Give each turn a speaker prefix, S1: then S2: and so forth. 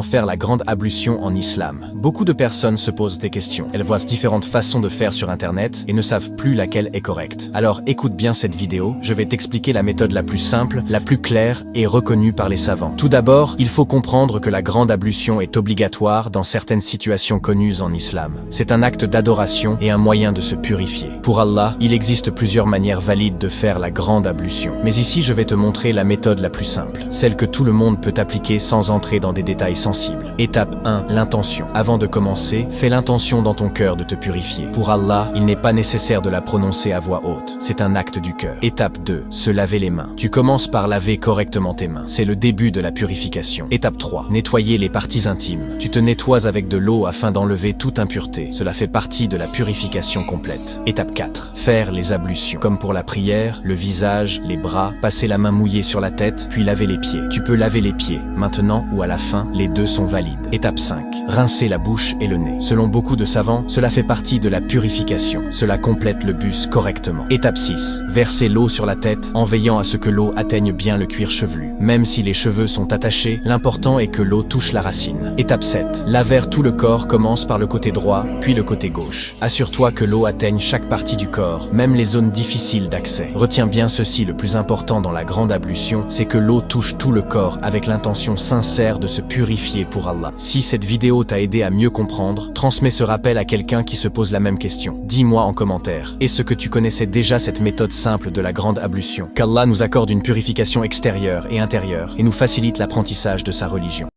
S1: Faire la grande ablution en islam. Beaucoup de personnes se posent des questions. Elles voient différentes façons de faire sur internet et ne savent plus laquelle est correcte. Alors écoute bien cette vidéo, je vais t'expliquer la méthode la plus simple, la plus claire et reconnue par les savants. Tout d'abord, il faut comprendre que la grande ablution est obligatoire dans certaines situations connues en islam. C'est un acte d'adoration et un moyen de se purifier. Pour Allah, il existe plusieurs manières valides de faire la grande ablution. Mais ici, je vais te montrer la méthode la plus simple, celle que tout le monde peut appliquer sans entrer dans des détails sensibles. Étape 1. L'intention. Avant de commencer, fais l'intention dans ton cœur de te purifier. Pour Allah, il n'est pas nécessaire de la prononcer à voix haute. C'est un acte du cœur. Étape 2. Se laver les mains. Tu commences par laver correctement tes mains. C'est le début de la purification. Étape 3. Nettoyer les parties intimes. Tu te nettoies avec de l'eau afin d'enlever toute impureté. Cela fait partie de la purification complète. Étape 4. Faire les ablutions. Comme pour la prière, le visage, les bras, passer la main mouillée sur la tête, puis laver les pieds. Tu peux laver les pieds, maintenant ou à la fin, les deux sont valides. Étape 5. Rincer la bouche et le nez. Selon beaucoup de savants, cela fait partie de la purification. Cela complète le bus correctement. Étape 6. Verser l'eau sur la tête en veillant à ce que l'eau atteigne bien le cuir chevelu. Même si les cheveux sont attachés, l'important est que l'eau touche la racine. Étape 7. Laver tout le corps commence par le côté droit, puis le côté gauche. Assure-toi que l'eau atteigne chaque partie du corps, même les zones difficiles d'accès. Retiens bien ceci, le plus important dans la grande ablution, c'est que l'eau touche tout le corps avec l'intention sincère de se purifier pour Allah. Si cette vidéo t'a aidé à mieux comprendre, transmets ce rappel à quelqu'un qui se pose la même question. Dis-moi en commentaire, est-ce que tu connaissais déjà cette méthode simple de la grande ablution? Qu'Allah nous accorde une purification extérieure et intérieure et nous facilite l'apprentissage de sa religion.